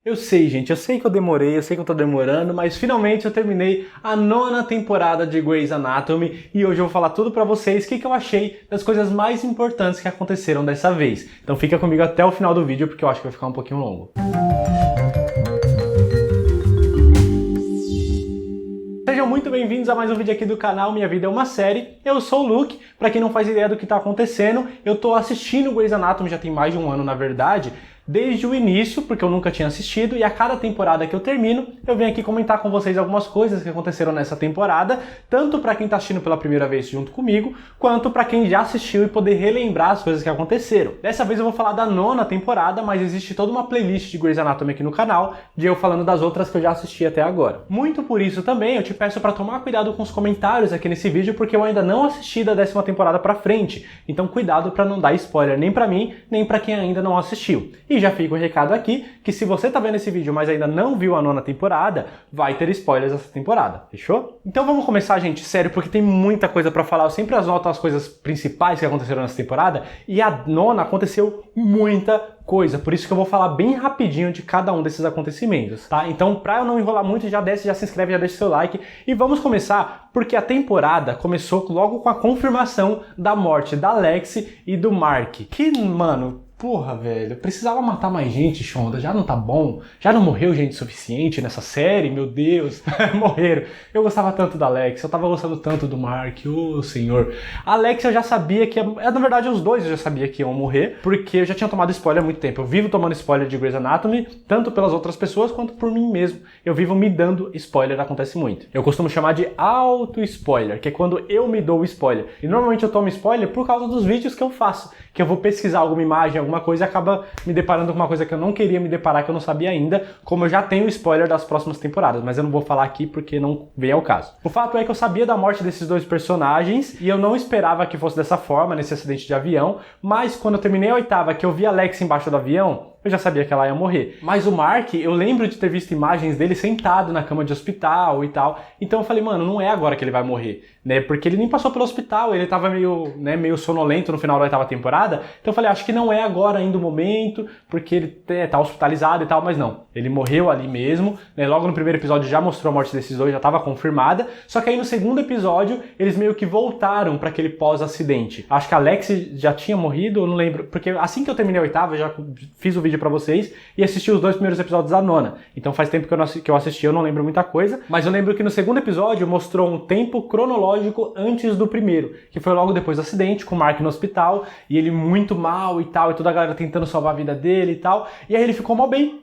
Eu sei, gente, eu sei que eu demorei, eu sei que eu tô demorando, mas finalmente eu terminei a 9ª temporada de Grey's Anatomy e hoje eu vou falar tudo pra vocês o que eu achei das coisas mais importantes que aconteceram dessa vez. Então fica comigo até o final do vídeo porque eu acho que vai ficar um pouquinho longo. Sejam muito bem-vindos a mais um vídeo aqui do canal Minha Vida é uma Série. Eu sou o Luke, pra quem não faz ideia do que tá acontecendo, eu tô assistindo Grey's Anatomy já tem mais de um ano, na verdade, desde o início, porque eu nunca tinha assistido, e a cada temporada que eu termino, eu venho aqui comentar com vocês algumas coisas que aconteceram nessa temporada, tanto pra quem tá assistindo pela primeira vez junto comigo, quanto pra quem já assistiu e poder relembrar as coisas que aconteceram. Dessa vez eu vou falar da 9ª temporada, mas existe toda uma playlist de Grey's Anatomy aqui no canal, de eu falando das outras que eu já assisti até agora. Muito por isso também, eu te peço pra tomar cuidado com os comentários aqui nesse vídeo, porque eu ainda não assisti da 10ª temporada pra frente, então cuidado pra não dar spoiler nem pra mim, nem pra quem ainda não assistiu. E já fica o recado aqui, que se você tá vendo esse vídeo, mas ainda não viu a 9ª temporada, vai ter spoilers dessa temporada, fechou? Então vamos começar, gente, sério, porque tem muita coisa pra falar. Eu sempre anoto as coisas principais que aconteceram nessa temporada, e a 9ª aconteceu muita coisa, por isso que eu vou falar bem rapidinho de cada um desses acontecimentos, tá? Então, pra eu não enrolar muito, já desce, já se inscreve, já deixa seu like, e vamos começar, porque a temporada começou logo com a confirmação da morte da Lexi e do Mark, que, mano... Porra, velho, precisava matar mais gente, Shonda, já não tá bom? Já não morreu gente suficiente nessa série? Meu Deus, morreram. Eu gostava tanto da Alex, eu tava gostando tanto do Mark, ô senhor. A Alex eu já sabia que... Na verdade, os dois eu já sabia que iam morrer, porque eu já tinha tomado spoiler há muito tempo. Eu vivo tomando spoiler de Grey's Anatomy, tanto pelas outras pessoas quanto por mim mesmo. Eu vivo me dando spoiler, acontece muito. Eu costumo chamar de auto-spoiler, que é quando eu me dou o spoiler. E normalmente eu tomo spoiler por causa dos vídeos que eu faço, que eu vou pesquisar alguma imagem, alguma coisa e acaba me deparando com uma coisa que eu não queria me deparar, que eu não sabia ainda, como eu já tenho spoiler das próximas temporadas, mas eu não vou falar aqui porque não vem ao caso. O fato é que eu sabia da morte desses dois personagens e eu não esperava que fosse dessa forma, nesse acidente de avião, mas quando eu terminei a 8ª, que eu vi a Alex embaixo do avião, eu já sabia que ela ia morrer. Mas o Mark, eu lembro de ter visto imagens dele sentado na cama de hospital e tal. Então eu falei, mano, não é agora que ele vai morrer, né? Porque ele nem passou pelo hospital, ele tava meio sonolento no final da 8ª temporada. Então eu falei, acho que não é agora ainda o momento, porque ele tá hospitalizado e tal, mas não. Ele morreu ali mesmo, né? Logo no primeiro episódio já mostrou a morte desses dois, já tava confirmada. Só que aí no segundo episódio, eles meio que voltaram para aquele pós-acidente. Acho que a Alex já tinha morrido, eu não lembro, porque assim que eu terminei a 8ª, eu já fiz o vídeo pra vocês e assisti os 2 primeiros episódios da 9ª. Então faz tempo que eu assisti, eu não lembro muita coisa, mas eu lembro que no segundo episódio mostrou um tempo cronológico antes do primeiro, que foi logo depois do acidente, com o Mark no hospital, e ele muito mal e tal, e toda a galera tentando salvar a vida dele e tal, e aí ele ficou mal bem,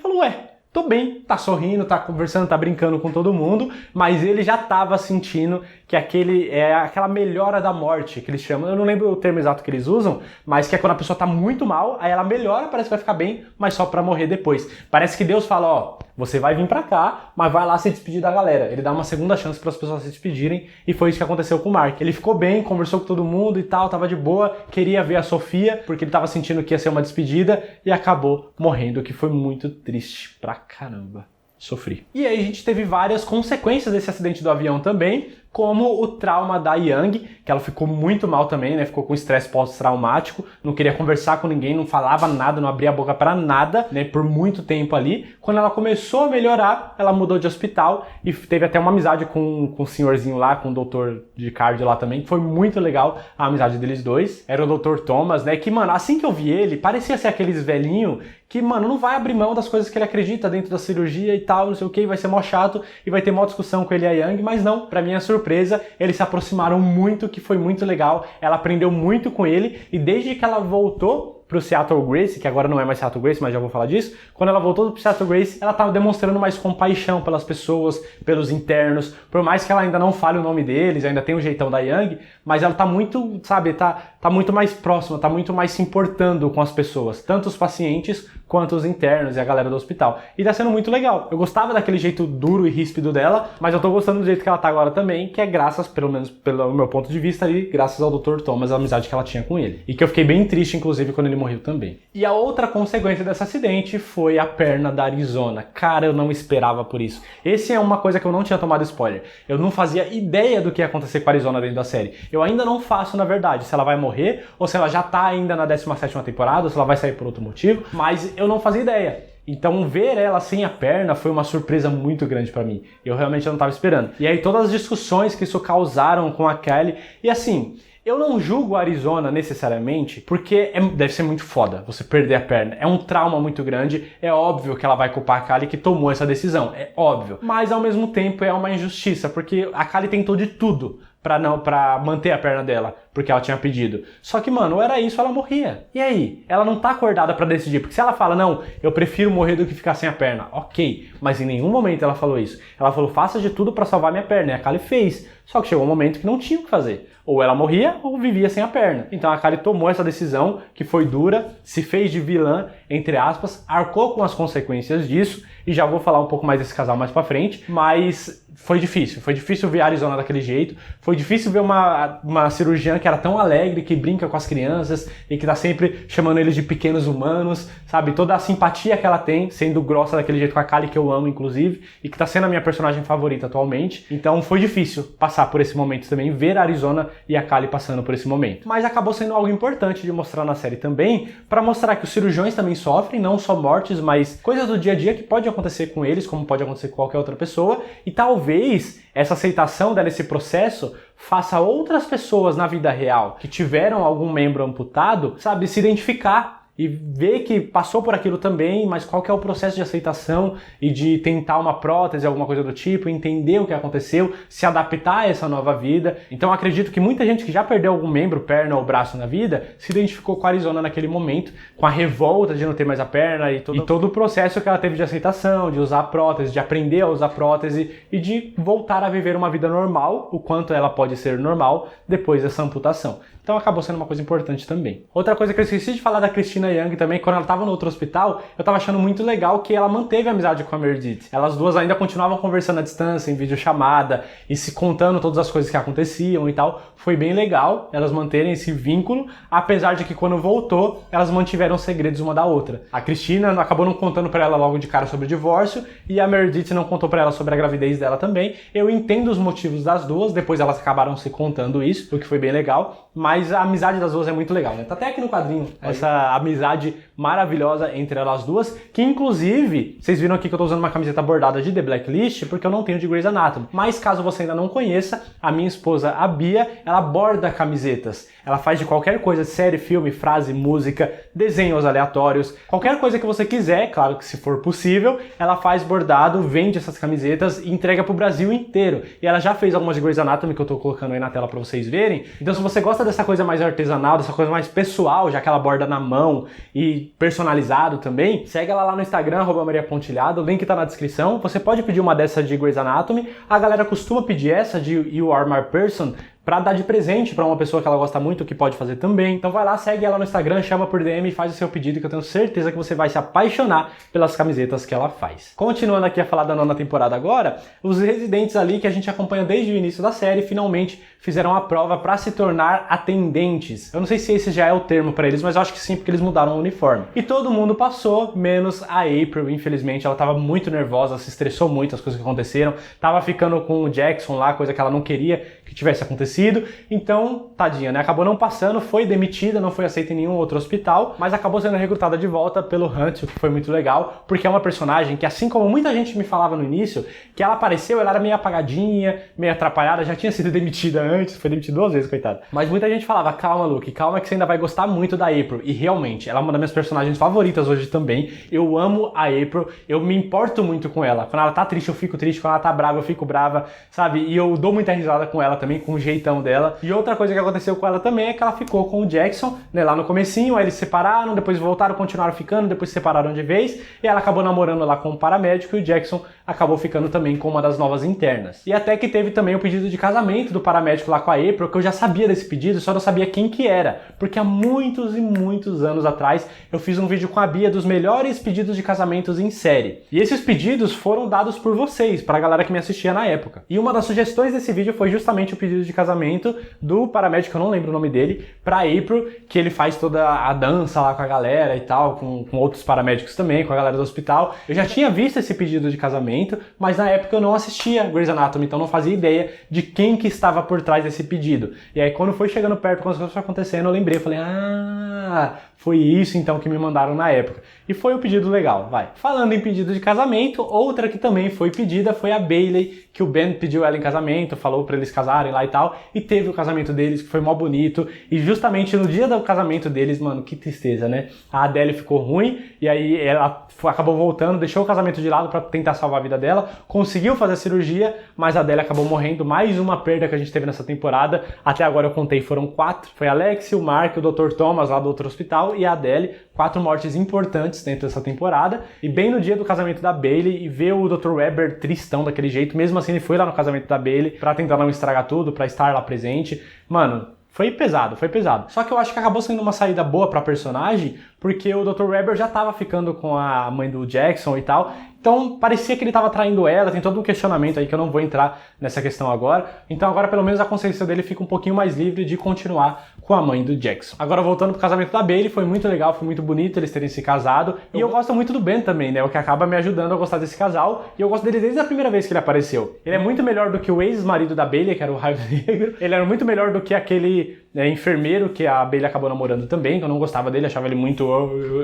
falou, ué, tô bem, tá sorrindo, tá conversando, tá brincando com todo mundo, mas ele já tava sentindo que aquela melhora da morte, que eles chamam, eu não lembro o termo exato que eles usam, mas que é quando a pessoa tá muito mal, aí ela melhora, parece que vai ficar bem, mas só pra morrer depois. Parece que Deus fala, ó, você vai vir pra cá, mas vai lá se despedir da galera. Ele dá uma segunda chance para as pessoas se despedirem, e foi isso que aconteceu com o Mark. Ele ficou bem, conversou com todo mundo e tal, tava de boa, queria ver a Sofia, porque ele tava sentindo que ia ser uma despedida, e acabou morrendo, o que foi muito triste pra caramba. Sofri. E aí a gente teve várias consequências desse acidente do avião também, como o trauma da Young, que ela ficou muito mal também, né? Ficou com estresse pós-traumático, não queria conversar com ninguém, não falava nada, não abria a boca pra nada, né? Por muito tempo ali. Quando ela começou a melhorar, ela mudou de hospital e teve até uma amizade com o senhorzinho lá, com o doutor de cardio lá também, que foi muito legal a amizade deles dois. Era o Dr. Thomas, né? Que, mano, assim que eu vi ele, parecia ser aqueles velhinho que, mano, não vai abrir mão das coisas que ele acredita dentro da cirurgia e tal, não sei o que, vai ser mó chato e vai ter mó discussão com ele e a Young, mas não, pra minha surpresa, eles se aproximaram muito, que foi muito legal, ela aprendeu muito com ele, e desde que ela voltou pro Seattle Grace, que agora não é mais Seattle Grace, mas já vou falar disso, quando ela voltou pro Seattle Grace, ela tava demonstrando mais compaixão pelas pessoas, pelos internos, por mais que ela ainda não fale o nome deles, ainda tem o jeitão da Young, mas ela tá muito, sabe, tá muito mais próxima, tá muito mais se importando com as pessoas, tanto os pacientes quanto os internos e a galera do hospital. E tá sendo muito legal. Eu gostava daquele jeito duro e ríspido dela, mas eu tô gostando do jeito que ela tá agora também, que é graças, pelo menos pelo meu ponto de vista ali, graças ao Dr. Thomas, a amizade que ela tinha com ele. E que eu fiquei bem triste, inclusive, quando ele morreu também. E a outra consequência desse acidente foi a perna da Arizona. Cara, eu não esperava por isso. Esse é uma coisa que eu não tinha tomado spoiler. Eu não fazia ideia do que ia acontecer com a Arizona dentro da série. Eu ainda não faço, na verdade, se ela vai morrer, ou se ela já tá ainda na 17ª temporada, ou se ela vai sair por outro motivo, mas eu não fazia ideia. Então ver ela sem a perna foi uma surpresa muito grande pra mim. Eu realmente não estava esperando. E aí todas as discussões que isso causaram com a Kylie, e assim, eu não julgo a Arizona necessariamente, porque deve ser muito foda você perder a perna. É um trauma muito grande, é óbvio que ela vai culpar a Kylie que tomou essa decisão, é óbvio. Mas ao mesmo tempo é uma injustiça, porque a Kylie tentou de tudo pra manter a perna dela, porque ela tinha pedido. Só que, mano, ou era isso ou ela morria. E aí? Ela não tá acordada pra decidir, porque se ela fala, não, eu prefiro morrer do que ficar sem a perna, ok, mas em nenhum momento ela falou isso. Ela falou, faça de tudo pra salvar minha perna, e a Kylie fez. Só que chegou um momento que não tinha o que fazer. Ou ela morria ou vivia sem a perna. Então a Kylie tomou essa decisão, que foi dura, se fez de vilã, entre aspas, arcou com as consequências disso, e já vou falar um pouco mais desse casal mais pra frente, mas foi difícil ver a Arizona daquele jeito, foi difícil ver uma cirurgiã que era tão alegre, que brinca com as crianças, e que tá sempre chamando eles de pequenos humanos, sabe, toda a simpatia que ela tem, sendo grossa daquele jeito com a Kylie, que eu amo inclusive, e que tá sendo a minha personagem favorita atualmente. Então foi difícil passar por esse momento também, ver a Arizona e a Kylie passando por esse momento. Mas acabou sendo algo importante de mostrar na série também, para mostrar que os cirurgiões também sofrem, não só mortes, mas coisas do dia a dia que pode acontecer com eles, como pode acontecer com qualquer outra pessoa, e talvez essa aceitação dela, esse processo, faça outras pessoas na vida real que tiveram algum membro amputado, sabe, se identificar e ver que passou por aquilo também, mas qual que é o processo de aceitação e de tentar uma prótese, alguma coisa do tipo, entender o que aconteceu, se adaptar a essa nova vida. Então acredito que muita gente que já perdeu algum membro, perna ou braço na vida, se identificou com a Arizona naquele momento, com a revolta de não ter mais a perna e todo o processo que ela teve de aceitação, de usar a prótese, de aprender a usar a prótese e de voltar a viver uma vida normal, o quanto ela pode ser normal depois dessa amputação. Então acabou sendo uma coisa importante também. Outra coisa que eu esqueci de falar da Cristina Yang também, quando ela estava no outro hospital, eu tava achando muito legal que ela manteve a amizade com a Meredith. Elas duas ainda continuavam conversando à distância, em videochamada, e se contando todas as coisas que aconteciam e tal. Foi bem legal elas manterem esse vínculo, apesar de que quando voltou, elas mantiveram segredos uma da outra. A Cristina acabou não contando pra ela logo de cara sobre o divórcio, e a Meredith não contou pra ela sobre a gravidez dela também. Eu entendo os motivos das duas, depois elas acabaram se contando isso, o que foi bem legal, mas a amizade das duas é muito legal, né? Tá até aqui no quadrinho, essa amizade maravilhosa entre elas duas, que inclusive, vocês viram aqui que eu tô usando uma camiseta bordada de The Blacklist, porque eu não tenho de Grey's Anatomy. Mas caso você ainda não conheça, a minha esposa, a Bia, ela borda camisetas. Ela faz de qualquer coisa, série, filme, frase, música, desenhos aleatórios, qualquer coisa que você quiser, claro que se for possível, ela faz bordado, vende essas camisetas e entrega pro Brasil inteiro. E ela já fez algumas de Grey's Anatomy que eu tô colocando aí na tela pra vocês verem. Então se você gosta dessa coisa mais artesanal, dessa coisa mais pessoal, já que ela borda na mão e personalizado também, segue ela lá no Instagram, @mariapontilhado, o link tá na descrição. Você pode pedir uma dessa de Grey's Anatomy, a galera costuma pedir essa de You Are My Person, pra dar de presente pra uma pessoa que ela gosta muito, que pode fazer também. Então vai lá, segue ela no Instagram, chama por DM e faz o seu pedido, que eu tenho certeza que você vai se apaixonar pelas camisetas que ela faz. Continuando aqui a falar da 9ª temporada agora, os residentes ali que a gente acompanha desde o início da série, finalmente fizeram a prova pra se tornar atendentes. Eu não sei se esse já é o termo pra eles, mas eu acho que sim, porque eles mudaram o uniforme. E todo mundo passou, menos a April, infelizmente. Ela tava muito nervosa, se estressou muito as coisas que aconteceram, tava ficando com o Jackson lá, coisa que ela não queria que tivesse acontecido. Então, tadinha, né? Acabou não passando, foi demitida, não foi aceita em nenhum outro hospital, mas acabou sendo recrutada de volta pelo Hunt, o que foi muito legal, porque é uma personagem que, assim como muita gente me falava no início, que ela apareceu, ela era meio apagadinha, meio atrapalhada, já tinha sido demitida antes, foi demitida 2 vezes, coitada. Mas muita gente falava, calma, Luke, calma que você ainda vai gostar muito da April. E realmente, ela é uma das minhas personagens favoritas hoje também. Eu amo a April, eu me importo muito com ela. Quando ela tá triste, eu fico triste, quando ela tá brava, eu fico brava, sabe? E eu dou muita risada com ela também, com o jeitão dela. E outra coisa que aconteceu com ela também é que ela ficou com o Jackson, né, lá no comecinho, aí eles se separaram, depois voltaram, continuaram ficando, depois se separaram de vez, e ela acabou namorando lá com um paramédico, e o Jackson acabou ficando também com uma das novas internas. E até que teve também o pedido de casamento do paramédico lá com a April, que eu já sabia desse pedido, só não sabia quem que era, porque há muitos e muitos anos atrás eu fiz um vídeo com a Bia dos melhores pedidos de casamentos em série. E esses pedidos foram dados por vocês, pra galera que me assistia na época. E uma das sugestões desse vídeo foi justamente o pedido de casamento do paramédico, eu não lembro o nome dele, pra April, que ele faz toda a dança lá com a galera e tal, com outros paramédicos também, com a galera do hospital. Eu já tinha visto esse pedido de casamento, mas na época eu não assistia Grey's Anatomy, então não fazia ideia de quem que estava por trás desse pedido. E aí quando foi chegando perto, quando as coisas foram acontecendo, eu lembrei, eu falei, foi isso então que me mandaram na época. E foi um pedido legal, vai. Falando em pedido de casamento, outra que também foi pedida foi a Bayley, que o Ben pediu ela em casamento, falou pra eles casarem lá e tal, e teve o casamento deles, que foi mó bonito, e justamente no dia do casamento deles, mano, que tristeza, né? A Adele ficou ruim, e aí ela acabou voltando, deixou o casamento de lado pra tentar salvar a vida dela, conseguiu fazer a cirurgia, mas a Adele acabou morrendo, mais uma perda que a gente teve nessa temporada, até agora eu contei, foram 4, foi a Alex, o Mark, o Dr. Thomas lá do outro hospital, e a Adele, 4 mortes importantes dentro dessa temporada, e bem no dia do casamento da Bayley, e ver o Dr. Webber tristão daquele jeito, mesmo assim ele foi lá no casamento da Bayley pra tentar não estragar tudo, pra estar lá presente, mano, foi pesado, foi pesado. Só que eu acho que acabou sendo uma saída boa pra personagem, porque o Dr. Webber já tava ficando com a mãe do Jackson e tal, então parecia que ele tava traindo ela, tem todo um questionamento aí que eu não vou entrar nessa questão agora. Então agora pelo menos a consciência dele fica um pouquinho mais livre de continuar com a mãe do Jackson. Agora voltando pro casamento da Bayley, foi muito legal, foi muito bonito eles terem se casado. E eu gosto muito do Ben também, né, o que acaba me ajudando a gostar desse casal. E eu gosto dele desde a primeira vez que ele apareceu. Ele é muito melhor do que o ex-marido da Bayley, que era o Raio Negro. Ele era muito melhor do que aquele enfermeiro que a Bayley acabou namorando também, que eu não gostava dele, achava ele muito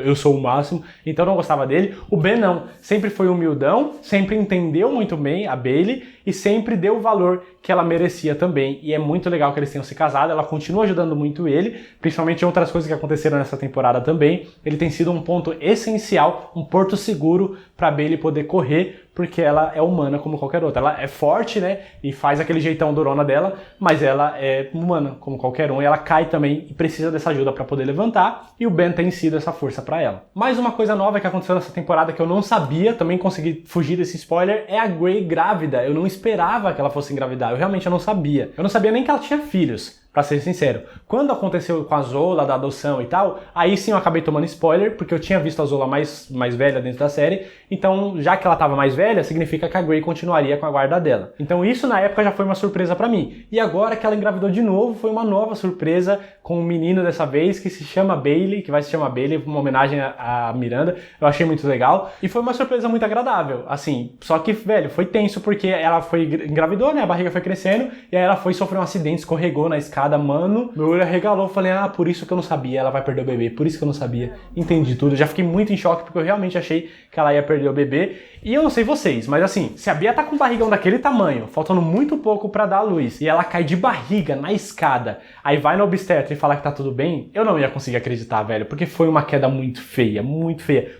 eu sou o máximo, então eu não gostava dele. O Ben não, sempre foi humildão, sempre entendeu muito bem a Bayley e sempre deu o valor que ela merecia também. E é muito legal que eles tenham se casado, ela continua ajudando muito ele, principalmente em outras coisas que aconteceram nessa temporada também. Ele tem sido um ponto essencial, um porto seguro para Bayley poder correr, porque ela é humana como qualquer outra. Ela é forte, né, e faz aquele jeitão durona dela, mas ela é humana como qualquer um, e ela cai também e precisa dessa ajuda para poder levantar, e o Ben tem sido essa força para ela. Mais uma coisa nova que aconteceu nessa temporada que eu não sabia, também consegui fugir desse spoiler, é a Grey grávida. Eu não esperava que ela fosse engravidar, eu realmente não sabia. Eu não sabia nem que ela tinha filhos, pra ser sincero. Quando aconteceu com a Zola, da adoção e tal, aí sim eu acabei tomando spoiler, porque eu tinha visto a Zola mais velha dentro da série, então já que ela tava mais velha, significa que a Grey continuaria com a guarda dela. Então isso na época já foi uma surpresa pra mim. E agora que ela engravidou de novo, foi uma nova surpresa com um menino dessa vez, que se chama Bailey, que vai se chamar Bailey, uma homenagem à Miranda. Eu achei muito legal. E foi uma surpresa muito agradável, assim. Só que, velho, foi tenso, porque ela engravidou, né, a barriga foi crescendo, e aí ela foi sofrer um acidente, escorregou na escada, mano, meu olho arregalou, falei, por isso que eu não sabia, ela vai perder o bebê, por isso que eu não sabia, entendi tudo, já fiquei muito em choque, porque eu realmente achei que ela ia perder o bebê, e eu não sei vocês, mas assim, se a Bia tá com um barrigão daquele tamanho, faltando muito pouco pra dar a luz, e ela cai de barriga na escada, aí vai no obstetra e fala que tá tudo bem, eu não ia conseguir acreditar, velho, porque foi uma queda muito feia,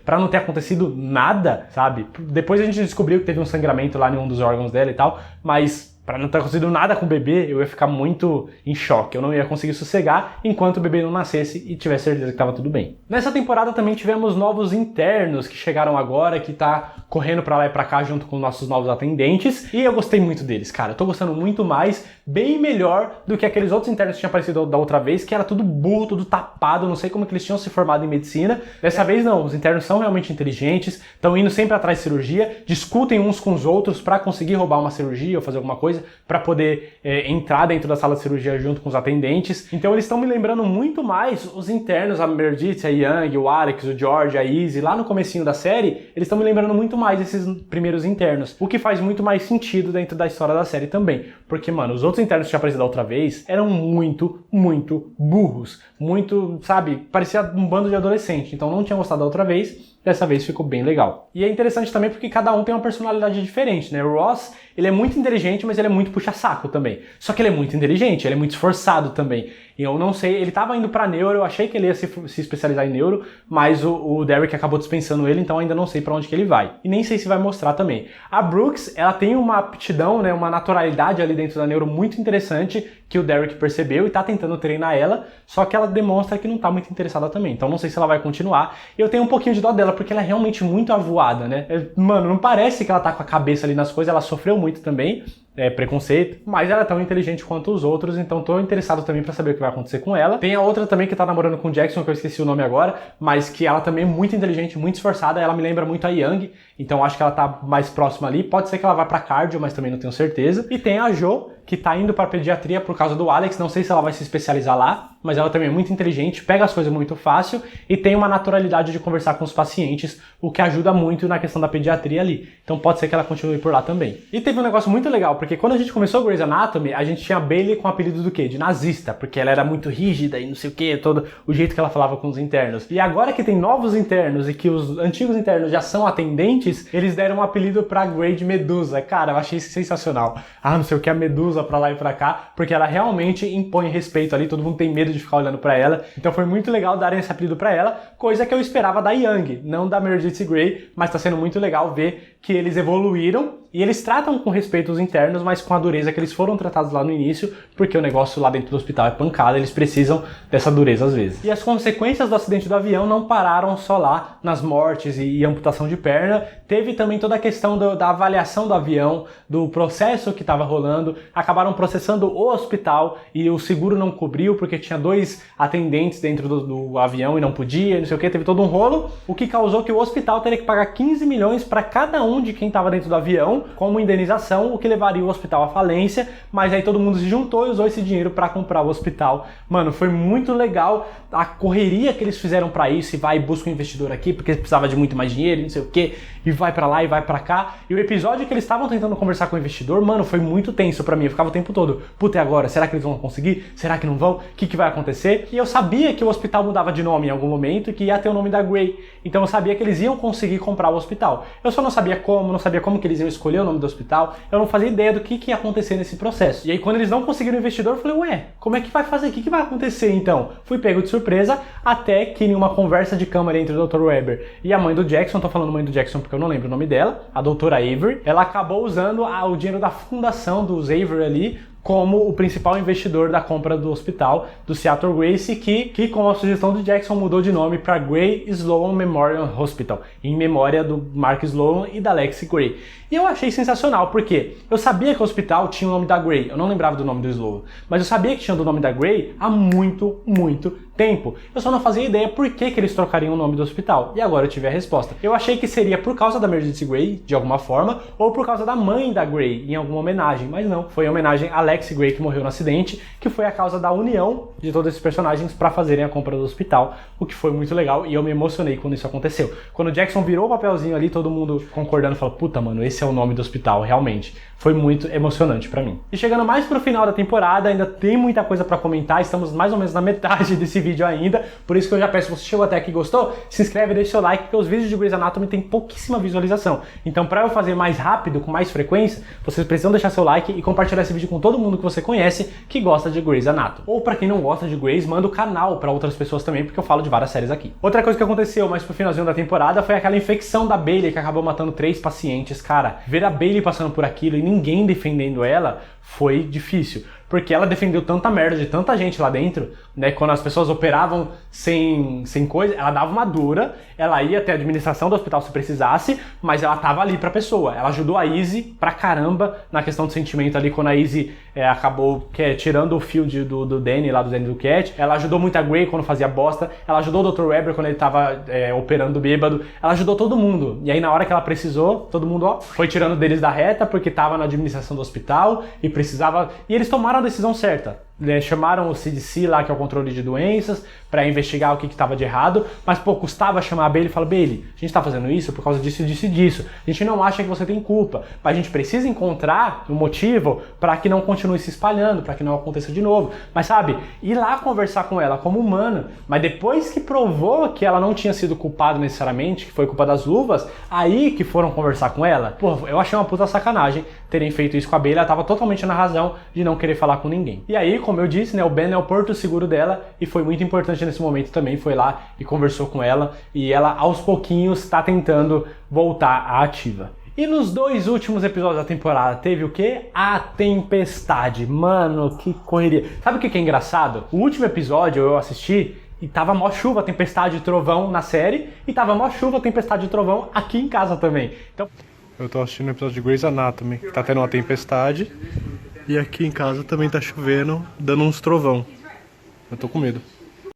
pra não ter acontecido nada, sabe, depois a gente descobriu que teve um sangramento lá em um dos órgãos dela e tal, mas pra não ter acontecido nada com o bebê, eu ia ficar muito em choque. Eu não ia conseguir sossegar enquanto o bebê não nascesse e tivesse certeza que tava tudo bem. Nessa temporada também tivemos novos internos que chegaram agora, que tá correndo pra lá e pra cá junto com nossos novos atendentes. E eu gostei muito deles, cara. Eu tô gostando muito mais, bem melhor do que aqueles outros internos que tinham aparecido da outra vez, que era tudo burro, tudo tapado, não sei como que eles tinham se formado em medicina. Dessa vez não, os internos são realmente inteligentes, estão indo sempre atrás de cirurgia, discutem uns com os outros pra conseguir roubar uma cirurgia ou fazer alguma coisa, para poder entrar dentro da sala de cirurgia junto com os atendentes. Então eles estão me lembrando muito mais os internos, a Meredith, a Young, o Alex, o George, a Izzy, lá no comecinho da série, eles estão me lembrando muito mais desses primeiros internos, o que faz muito mais sentido dentro da história da série também, porque, mano, os outros internos que tinha aparecido da outra vez eram muito burros, muito, sabe, parecia um bando de adolescente, então não tinha gostado da outra vez. Dessa vez ficou bem legal. E é interessante também porque cada um tem uma personalidade diferente, né? O Ross, ele é muito inteligente, mas ele é muito puxa-saco também. Só que ele é muito inteligente, ele é muito esforçado também. E eu não sei, ele tava indo pra neuro, eu achei que ele ia se especializar em neuro, mas o Derek acabou dispensando ele, então ainda não sei pra onde que ele vai. E nem sei se vai mostrar também. A Brooks, ela tem uma aptidão, né, uma naturalidade ali dentro da neuro muito interessante, que o Derek percebeu e tá tentando treinar ela, só que ela demonstra que não tá muito interessada também. Então não sei se ela vai continuar. Eu tenho um pouquinho de dó dela, porque ela é realmente muito avoada, né? Mano, não parece que ela tá com a cabeça ali nas coisas, ela sofreu muito também. Preconceito, mas ela é tão inteligente quanto os outros, então tô interessado também pra saber o que vai acontecer com ela. Tem a outra também que tá namorando com o Jackson, que eu esqueci o nome agora, mas que ela também é muito inteligente, muito esforçada, ela me lembra muito a Young, então acho que ela tá mais próxima ali, pode ser que ela vá pra cardio, mas também não tenho certeza. E tem a Jo, que tá indo pra pediatria por causa do Alex, não sei se ela vai se especializar lá, mas ela também é muito inteligente, pega as coisas muito fácil e tem uma naturalidade de conversar com os pacientes, o que ajuda muito na questão da pediatria ali. Então pode ser que ela continue por lá também. E teve um negócio muito legal, porque porque quando a gente começou Grey's Anatomy, a gente tinha a Bailey com o apelido do quê? De nazista, porque ela era muito rígida e não sei o quê, todo o jeito que ela falava com os internos. E agora que tem novos internos e que os antigos internos já são atendentes, eles deram um apelido pra Grey de Medusa. Cara, eu achei isso sensacional. Ah, não sei o que, a Medusa pra lá e pra cá, porque ela realmente impõe respeito ali, todo mundo tem medo de ficar olhando pra ela. Então foi muito legal darem esse apelido pra ela, coisa que eu esperava da Young, não da Meredith Grey, mas tá sendo muito legal ver que eles evoluíram e eles tratam com respeito os internos, mas com a dureza que eles foram tratados lá no início, porque o negócio lá dentro do hospital é pancada, eles precisam dessa dureza às vezes. E as consequências do acidente do avião não pararam só lá nas mortes e amputação de perna, teve também toda a questão da avaliação do avião, do processo que estava rolando, acabaram processando o hospital e o seguro não cobriu porque tinha 2 atendentes dentro do avião e não podia, não sei o que, teve todo um rolo, o que causou que o hospital teria que pagar 15 milhões para cada um de quem estava dentro do avião como indenização, o que levaria o hospital à falência, mas aí todo mundo se juntou e usou esse dinheiro para comprar o hospital. Mano, foi muito legal a correria que eles fizeram para isso, e vai e busca um investidor aqui porque precisava de muito mais dinheiro, não sei o que, e vai para lá e vai para cá. E o episódio que eles estavam tentando conversar com o investidor, mano, foi muito tenso para mim. Eu ficava o tempo todo, puta, e agora? Será que eles vão conseguir? Será que não vão? O que vai acontecer? E eu sabia que o hospital mudava de nome em algum momento e que ia ter o nome da Grey. Então eu sabia que eles iam conseguir comprar o hospital. Eu só não sabia como que eles iam escolher o nome do hospital. Eu não fazia ideia do que ia acontecer nesse processo. E aí quando eles não conseguiram o investidor, eu falei, ué, como é que vai fazer? O que vai acontecer então? Fui pego de surpresa, até que em uma conversa de câmera entre o Dr. Weber e a mãe do Jackson, tô falando mãe do Jackson porque eu não lembro o nome dela, a doutora Avery, ela acabou usando o dinheiro da fundação dos Avery ali como o principal investidor da compra do hospital do Seattle Gracie, que com a sugestão do Jackson mudou de nome para Grey Sloan Memorial Hospital, em memória do Mark Sloan e da Lexi Grey. E eu achei sensacional, porque eu sabia que o hospital tinha o nome da Grey, eu não lembrava do nome do Sloan, mas eu sabia que tinha o nome da Grey há muito tempo. Eu só não fazia ideia por que eles trocariam o nome do hospital. E agora eu tive a resposta. Eu achei que seria por causa da Meredith Grey, de alguma forma, ou por causa da mãe da Grey, em alguma homenagem, mas não. Foi em homenagem a Lexi Grey, que morreu no acidente, que foi a causa da união de todos esses personagens para fazerem a compra do hospital, o que foi muito legal, e eu me emocionei quando isso aconteceu. Quando o Jackson virou o papelzinho ali, todo mundo concordando, falou, puta, mano, esse é o nome do hospital, realmente. Foi muito emocionante pra mim. E chegando mais pro final da temporada, ainda tem muita coisa pra comentar, estamos mais ou menos na metade desse vídeo ainda, por isso que eu já peço, se você chegou até aqui e gostou, se inscreve e deixa seu like, porque os vídeos de Grey's Anatomy tem pouquíssima visualização. Então pra eu fazer mais rápido, com mais frequência, vocês precisam deixar seu like e compartilhar esse vídeo com todo mundo que você conhece que gosta de Grey's Anatomy. Ou pra quem não gosta de Grey's, manda o canal pra outras pessoas também, porque eu falo de várias séries aqui. Outra coisa que aconteceu mais pro finalzinho da temporada foi aquela infecção da Bailey que acabou matando 3 pacientes. Cara, ver a Bailey passando por aquilo e ninguém defendendo ela foi difícil, porque ela defendeu tanta merda de tanta gente lá dentro, né? Quando as pessoas operavam sem coisa, ela dava uma dura, ela ia até a administração do hospital se precisasse, mas ela tava ali pra pessoa. Ela ajudou a Izzy pra caramba na questão do sentimento ali, quando a Izzy acabou tirando o fio do Danny, lá do Danny do Cat. Ela ajudou muito a Grey quando fazia bosta, ela ajudou o Dr. Weber quando ele tava operando bêbado, ela ajudou todo mundo. E aí na hora que ela precisou, todo mundo foi tirando deles da reta, porque tava na administração do hospital e precisava... E eles tomaram a decisão certa. Chamaram o CDC lá, que é o controle de doenças, para investigar o que estava de errado, mas pô, custava chamar a Bailey e falar, Bailey, a gente tá fazendo isso por causa disso, disso e disso, a gente não acha que você tem culpa, mas a gente precisa encontrar um motivo para que não continue se espalhando, para que não aconteça de novo, mas sabe, ir lá conversar com ela como humana, mas depois que provou que ela não tinha sido culpada necessariamente, que foi culpa das luvas, aí que foram conversar com ela, pô, eu achei uma puta sacanagem terem feito isso com a Bailey, ela tava totalmente na razão de não querer falar com ninguém. E aí, como eu disse, né, o Ben é o porto seguro dela e foi muito importante nesse momento também, foi lá e conversou com ela e ela aos pouquinhos está tentando voltar à ativa. E nos 2 últimos episódios da temporada teve o quê? A tempestade. Mano, que correria. Sabe o que é engraçado? O último episódio eu assisti e tava mó chuva, tempestade e trovão na série e tava mó chuva, tempestade e trovão aqui em casa também. Então, eu tô assistindo o episódio de Grey's Anatomy, que tá tendo uma tempestade. E aqui em casa também tá chovendo, dando uns trovão. Eu tô com medo.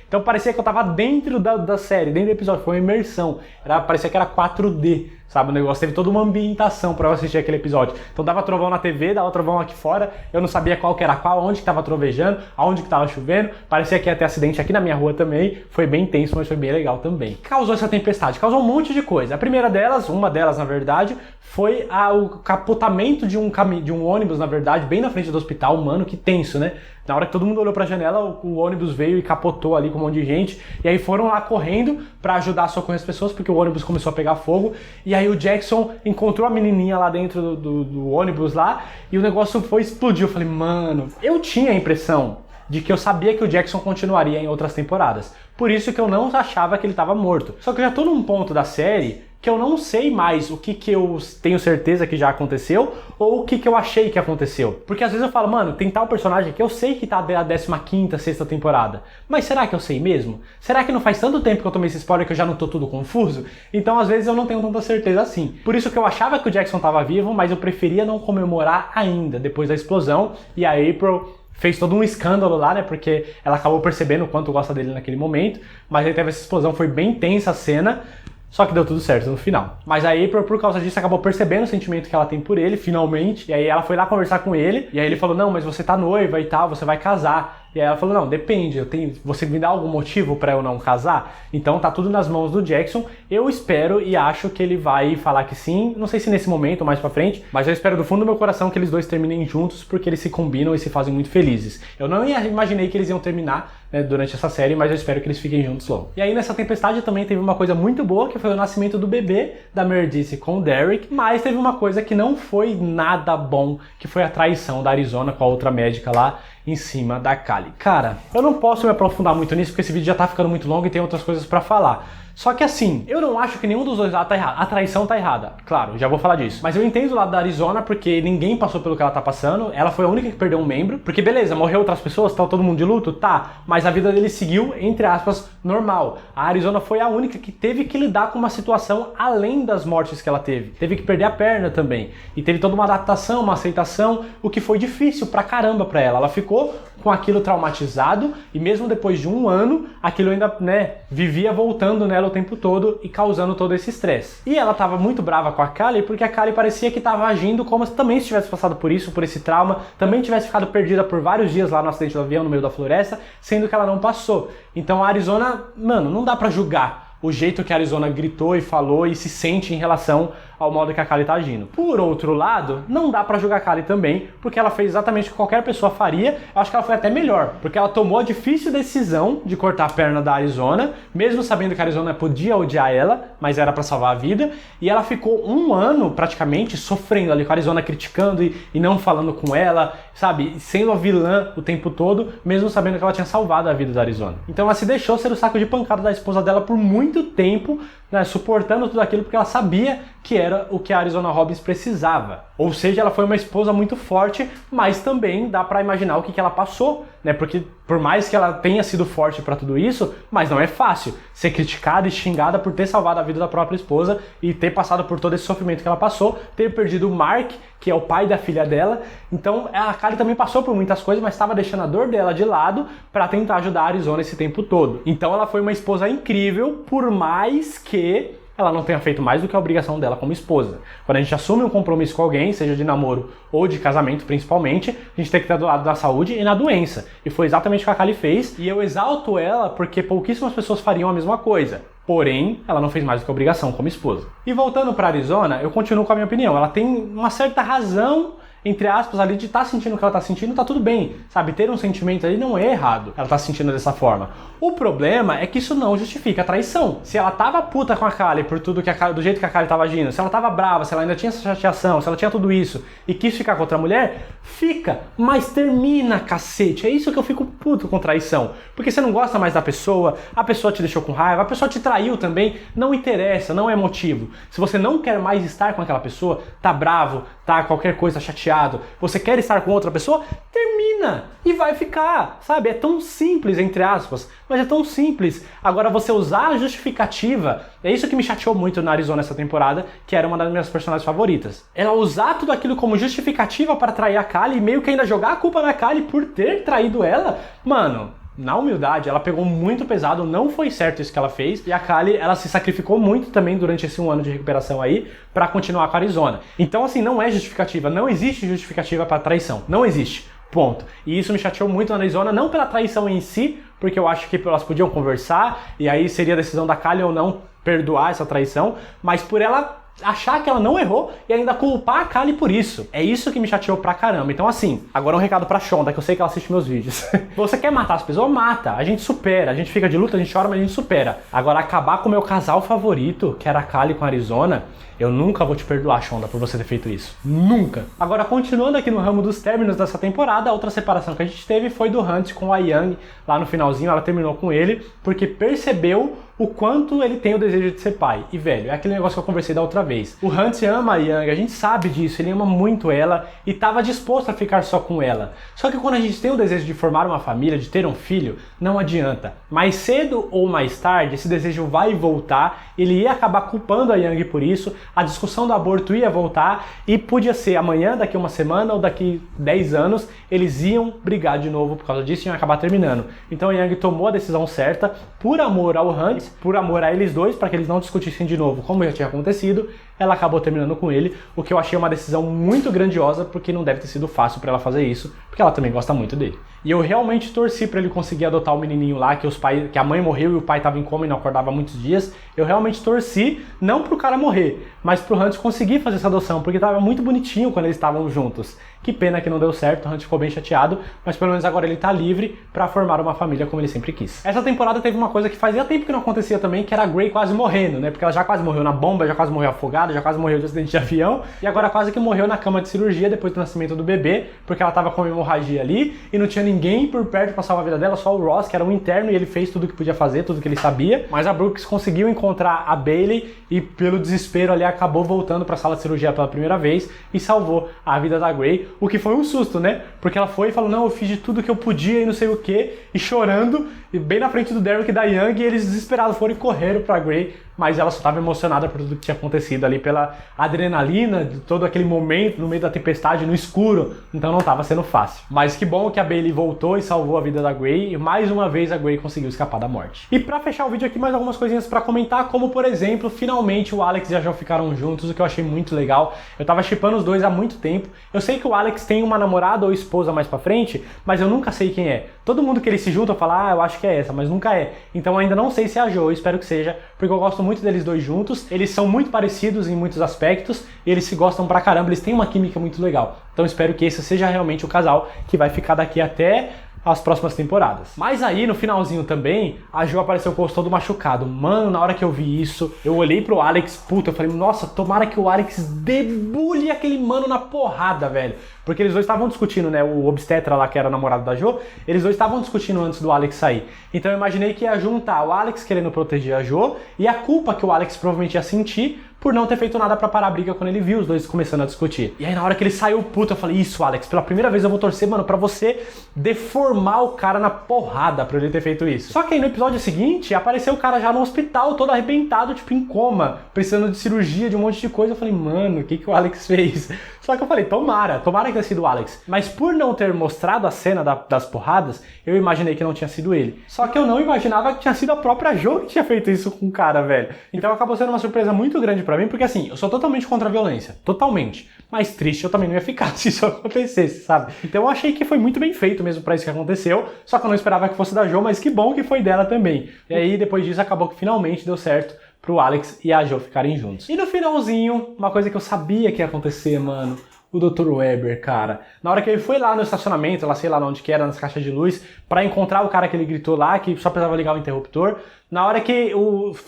Então parecia que eu tava dentro da série, dentro do episódio. Foi uma imersão. Parecia que era 4D, sabe? O negócio teve toda uma ambientação pra eu assistir aquele episódio. Então dava trovão na TV, dava trovão aqui fora, eu não sabia qual que era qual, onde que tava trovejando, aonde que tava chovendo, parecia que ia ter acidente aqui na minha rua também, foi bem intenso, mas foi bem legal também. Causou essa tempestade, causou um monte de coisa. A primeira delas, uma delas na verdade, foi o capotamento de um ônibus, na verdade, bem na frente do hospital, mano, que tenso, né? Na hora que todo mundo olhou pra janela, o ônibus veio e capotou ali com um monte de gente. E aí foram lá correndo pra ajudar a socorrer as pessoas, porque o ônibus começou a pegar fogo. E aí o Jackson encontrou a menininha lá dentro do ônibus lá, e o negócio foi explodir. Eu falei, mano, eu tinha a impressão de que eu sabia que o Jackson continuaria em outras temporadas. Por isso que eu não achava que ele estava morto. Só que eu já tô num ponto da série que eu não sei mais o que eu tenho certeza que já aconteceu ou o que eu achei que aconteceu. Porque às vezes eu falo, mano, tem tal personagem que eu sei que tá da 15ª, 6ª temporada. Mas será que eu sei mesmo? Será que não faz tanto tempo que eu tomei esse spoiler que eu já não tô tudo confuso? Então às vezes eu não tenho tanta certeza assim. Por isso que eu achava que o Jackson tava vivo, mas eu preferia não comemorar ainda, depois da explosão. E a April fez todo um escândalo lá, né, porque ela acabou percebendo o quanto gosta dele naquele momento. Mas aí teve essa explosão, foi bem tensa a cena. Só que deu tudo certo no final. Mas a April, por causa disso, acabou percebendo o sentimento que ela tem por ele, finalmente. E aí ela foi lá conversar com ele. E aí ele falou, não, mas você tá noiva e tal, você vai casar. E aí ela falou, não, depende, você me dá algum motivo pra eu não casar? Então tá tudo nas mãos do Jackson. Eu espero e acho que ele vai falar que sim. Não sei se nesse momento ou mais pra frente, mas eu espero do fundo do meu coração que eles dois terminem juntos, porque eles se combinam e se fazem muito felizes. Eu não imaginei que eles iam terminar, né, durante essa série, mas eu espero que eles fiquem juntos logo. E aí nessa tempestade também teve uma coisa muito boa, que foi o nascimento do bebê da Meredith com o Derek, mas teve uma coisa que não foi nada bom, que foi a traição da Arizona com a outra médica lá em cima da Kali. Cara, eu não posso me aprofundar muito nisso, porque esse vídeo já tá ficando muito longo e tem outras coisas pra falar. Só que assim, eu não acho que nenhum dos dois lados tá errado. A traição tá errada, claro, já vou falar disso. Mas eu entendo o lado da Arizona, porque ninguém passou pelo que ela tá passando. Ela foi a única que perdeu um membro. Porque beleza, morreu outras pessoas, tá todo mundo de luto? Tá. Mas a vida dele seguiu, entre aspas, normal. A Arizona foi a única que teve que lidar com uma situação além das mortes que ela teve. Teve que perder a perna também. E teve toda uma adaptação, uma aceitação, o que foi difícil pra caramba pra ela. Ela ficou com aquilo traumatizado, e mesmo depois de um ano, aquilo ainda, né, vivia voltando nela o tempo todo e causando todo esse estresse. E ela tava muito brava com a Kali, porque a Kali parecia que tava agindo como se também tivesse passado por isso, por esse trauma, também tivesse ficado perdida por vários dias lá no acidente do avião, no meio da floresta, sendo que ela não passou. Então a Arizona, mano, não dá pra julgar o jeito que a Arizona gritou e falou e se sente em relação ao modo que a Kali tá agindo. Por outro lado, não dá pra julgar a Kali também, porque ela fez exatamente o que qualquer pessoa faria. Eu acho que ela foi até melhor, porque ela tomou a difícil decisão de cortar a perna da Arizona, mesmo sabendo que a Arizona podia odiar ela, mas era pra salvar a vida, e ela ficou um ano praticamente sofrendo ali com a Arizona, criticando e não falando com ela, sabe, sendo a vilã o tempo todo, mesmo sabendo que ela tinha salvado a vida da Arizona. Então ela se deixou ser o saco de pancada da esposa dela por muito tempo, né, suportando tudo aquilo porque ela sabia que era o que a Arizona Robbins precisava. Ou seja, ela foi uma esposa muito forte, mas também dá pra imaginar o que ela passou, né? Porque por mais que ela tenha sido forte pra tudo isso, mas não é fácil ser criticada e xingada por ter salvado a vida da própria esposa e ter passado por todo esse sofrimento que ela passou, ter perdido o Mark, que é o pai da filha dela. Então a Kali também passou por muitas coisas, mas estava deixando a dor dela de lado para tentar ajudar a Arizona esse tempo todo. Então ela foi uma esposa incrível, por mais que ela não tenha feito mais do que a obrigação dela como esposa. Quando a gente assume um compromisso com alguém, seja de namoro ou de casamento principalmente, a gente tem que estar do lado da saúde e na doença. E foi exatamente o que a Kali fez, e eu exalto ela porque pouquíssimas pessoas fariam a mesma coisa. Porém, ela não fez mais do que a obrigação como esposa. E voltando para Arizona, eu continuo com a minha opinião. Ela tem uma certa razão, entre aspas, ali de estar sentindo o que ela está sentindo, tá tudo bem, sabe? Ter um sentimento ali não é errado, ela tá se sentindo dessa forma. O problema é que isso não justifica a traição. Se ela tava puta com a Kali por tudo que do jeito que a Kali tava agindo, se ela tava brava, se ela ainda tinha essa chateação, se ela tinha tudo isso e quis ficar com outra mulher, fica, mas termina, cacete. É isso que eu fico puto com traição. Porque você não gosta mais da pessoa, a pessoa te deixou com raiva, a pessoa te traiu também, não interessa, não é motivo. Se você não quer mais estar com aquela pessoa, tá bravo, tá qualquer coisa chateado, você quer estar com outra pessoa, termina e vai ficar, sabe? É tão simples, entre aspas, mas é tão simples. Agora você usar a justificativa, é isso que me chateou muito na Arizona essa temporada, que era uma das minhas personagens favoritas. Ela usar tudo aquilo como justificativa para trair a Kali e meio que ainda jogar a culpa na Kali por ter traído ela, mano, na humildade, ela pegou muito pesado, não foi certo isso que ela fez, e a Kali, ela se sacrificou muito também durante esse 1 ano de recuperação aí, pra continuar com a Arizona. Então assim, não é justificativa, não existe justificativa pra traição, não existe, ponto. E isso me chateou muito na Arizona, não pela traição em si, porque eu acho que elas podiam conversar, e aí seria a decisão da Kali ou não perdoar essa traição, mas por ela achar que ela não errou e ainda culpar a Kali por isso. É isso que me chateou pra caramba. Então assim, agora um recado pra Shonda, que eu sei que ela assiste meus vídeos. Você quer matar as pessoas? Mata. A gente supera. A gente fica de luta, a gente chora, mas a gente supera. Agora acabar com o meu casal favorito, que era a Kali com a Arizona, eu nunca vou te perdoar, Shonda, por você ter feito isso. Nunca. Agora, continuando aqui no ramo dos términos dessa temporada, a outra separação que a gente teve foi do Hunt com a Young. Lá no finalzinho, ela terminou com ele porque percebeu o quanto ele tem o desejo de ser pai. E, velho, é aquele negócio que eu conversei da outra vez. O Hunt ama a Young, a gente sabe disso, ele ama muito ela e estava disposto a ficar só com ela. Só que quando a gente tem o desejo de formar uma família, de ter um filho, não adianta. Mais cedo ou mais tarde, esse desejo vai voltar, ele ia acabar culpando a Young por isso, a discussão do aborto ia voltar e podia ser amanhã, daqui uma semana ou daqui 10 anos, eles iam brigar de novo por causa disso e iam acabar terminando. Então a Young tomou a decisão certa, por amor ao Hunt, por amor a eles dois, para que eles não discutissem de novo como já tinha acontecido, ela acabou terminando com ele, o que eu achei uma decisão muito grandiosa, porque não deve ter sido fácil para ela fazer isso, porque ela também gosta muito dele. E eu realmente torci para ele conseguir adotar o menininho lá, que a mãe morreu e o pai estava em coma e não acordava há muitos dias. Eu realmente torci, não pro cara morrer, mas pro Hunt conseguir fazer essa adoção, porque estava muito bonitinho quando eles estavam juntos. Que pena que não deu certo, o Hunt ficou bem chateado, mas pelo menos agora ele tá livre para formar uma família como ele sempre quis. Essa temporada teve uma coisa que fazia tempo que não acontecia também, que era a Grey quase morrendo, né? Porque ela já quase morreu na bomba, já quase morreu afogada, já quase morreu de acidente de avião, e agora quase que morreu na cama de cirurgia depois do nascimento do bebê, porque ela tava com hemorragia ali, e não tinha ninguém por perto pra salvar a vida dela, só o Ross, que era um interno, e ele fez tudo que podia fazer, tudo que ele sabia, mas a Brooks conseguiu encontrar a Bailey, e pelo desespero ali acabou voltando pra sala de cirurgia pela primeira vez, e salvou a vida da Grey, o que foi um susto, né? Porque ela foi e falou, não, eu fiz de tudo que eu podia e não sei o que, e chorando, e bem na frente do Derek e da Young, e eles desesperados foram e correram pra Grey, mas ela só estava emocionada por tudo que tinha acontecido ali, pela adrenalina de todo aquele momento no meio da tempestade, no escuro, então não estava sendo fácil. Mas que bom que a Bailey voltou e salvou a vida da Grey, e mais uma vez a Grey conseguiu escapar da morte. E pra fechar o vídeo aqui, mais algumas coisinhas pra comentar, como por exemplo, finalmente o Alex e a Jo ficaram juntos, o que eu achei muito legal. Eu tava shippando os dois há muito tempo, eu sei que o Alex tem uma namorada ou esposa mais pra frente, mas eu nunca sei quem é. Todo mundo que eles se juntam fala, eu acho que é essa, mas nunca é. Então ainda não sei se é a Jo, eu espero que seja, porque eu gosto muito deles dois juntos, eles são muito parecidos em muitos aspectos, e eles se gostam pra caramba, eles têm uma química muito legal. Então espero que esse seja realmente o casal que vai ficar daqui até as próximas temporadas. Mas aí, no finalzinho também, a Jo apareceu com o rosto todo machucado. Mano, na hora que eu vi isso, eu olhei pro Alex, puta, eu falei, nossa, tomara que o Alex debulhe aquele mano na porrada, velho. Porque eles dois estavam discutindo, né, o obstetra lá, que era o namorado da Jo, eles dois estavam discutindo antes do Alex sair. Então eu imaginei que ia juntar o Alex querendo proteger a Jo e a culpa que o Alex provavelmente ia sentir por não ter feito nada pra parar a briga quando ele viu os dois começando a discutir. E aí na hora que ele saiu puto, eu falei, isso, Alex, pela primeira vez eu vou torcer, mano, pra você deformar o cara na porrada por ele ter feito isso. Só que aí no episódio seguinte, apareceu o cara já no hospital, todo arrebentado, tipo em coma, precisando de cirurgia, de um monte de coisa. Eu falei, mano, o que que o Alex fez? Só que eu falei, tomara que tenha sido o Alex. Mas por não ter mostrado a cena das porradas, eu imaginei que não tinha sido ele. Só que eu não imaginava que tinha sido a própria Jo que tinha feito isso com o cara, velho. Então acabou sendo uma surpresa muito grande pra mim, porque assim, eu sou totalmente contra a violência. Totalmente. Mas triste eu também não ia ficar se isso acontecesse, sabe? Então eu achei que foi muito bem feito mesmo pra isso que aconteceu. Só que eu não esperava que fosse da Jo, mas que bom que foi dela também. E aí depois disso acabou que finalmente deu certo pro Alex e a Jo ficarem juntos. E no finalzinho, uma coisa que eu sabia que ia acontecer, mano, o Dr. Webber, cara. Na hora que ele foi lá no estacionamento, lá sei lá onde que era, nas caixas de luz, pra encontrar o cara que ele gritou lá, que só precisava ligar o interruptor, na hora que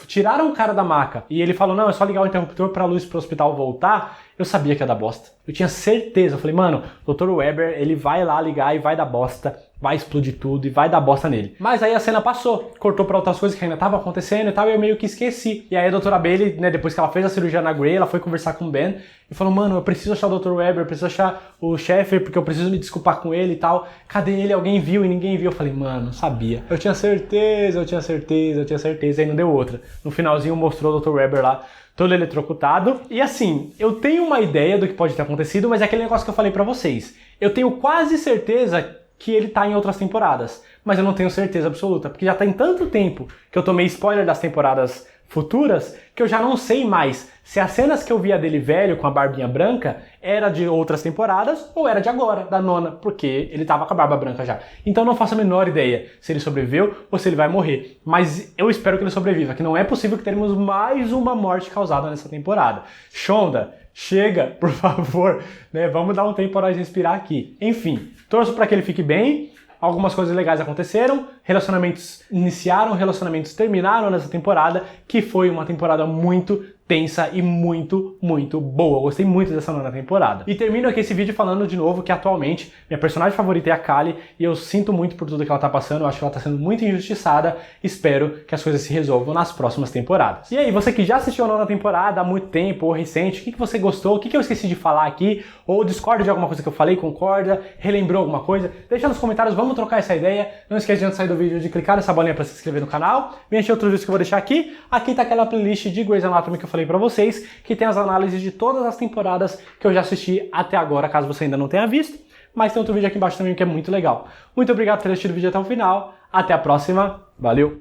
tiraram o cara da maca e ele falou, não, é só ligar o interruptor pra luz pro hospital voltar, eu sabia que ia dar bosta. Eu tinha certeza, eu falei, mano, o Dr. Webber, ele vai lá ligar e vai dar bosta, vai explodir tudo e vai dar bosta nele. Mas aí a cena passou, cortou pra outras coisas que ainda estavam acontecendo e tal, e eu meio que esqueci. E aí a doutora Bailey, né, depois que ela fez a cirurgia na Grey, ela foi conversar com o Ben e falou, mano, eu preciso achar o Dr. Webber, eu preciso achar o Sheffer, porque eu preciso me desculpar com ele e tal. Cadê ele? Alguém viu e ninguém viu. Eu falei, mano, sabia. Eu tinha certeza, aí não deu outra. No finalzinho mostrou o Dr. Webber lá, todo eletrocutado. E assim, eu tenho uma ideia do que pode ter acontecido, mas é aquele negócio que eu falei pra vocês. Eu tenho quase certeza que ele tá em outras temporadas, mas eu não tenho certeza absoluta, porque já tem tanto tempo que eu tomei spoiler das temporadas futuras que eu já não sei mais se as cenas que eu via dele velho com a barbinha branca era de outras temporadas ou era de agora, da nona, porque ele tava com a barba branca já. Então eu não faço a menor ideia se ele sobreviveu ou se ele vai morrer, mas eu espero que ele sobreviva, que não é possível que teremos mais uma morte causada nessa temporada. Shonda, chega, por favor, né? Vamos dar um tempo para nós respirar aqui. Enfim, torço para que ele fique bem. Algumas coisas legais aconteceram, relacionamentos iniciaram, relacionamentos terminaram nessa temporada, que foi uma temporada muito tensa e muito boa. Eu gostei muito dessa nona temporada. E termino aqui esse vídeo falando de novo que atualmente minha personagem favorita é a Kali e eu sinto muito por tudo que ela tá passando, eu acho que ela tá sendo muito injustiçada, espero que as coisas se resolvam nas próximas temporadas. E aí, você que já assistiu a nona temporada há muito tempo ou recente, o que você gostou, o que eu esqueci de falar aqui, ou discorda de alguma coisa que eu falei, concorda, relembrou alguma coisa, deixa nos comentários, vamos trocar essa ideia. Não esquece de antes de sair do vídeo de clicar nessa bolinha para se inscrever no canal, vem assistir outros vídeos que eu vou deixar aqui. Aqui tá aquela playlist de Grey's Anatomy que eu falei pra vocês, que tem as análises de todas as temporadas que eu já assisti até agora, caso você ainda não tenha visto, mas tem outro vídeo aqui embaixo também que é muito legal. Muito obrigado por ter assistido o vídeo até o final, até a próxima, valeu!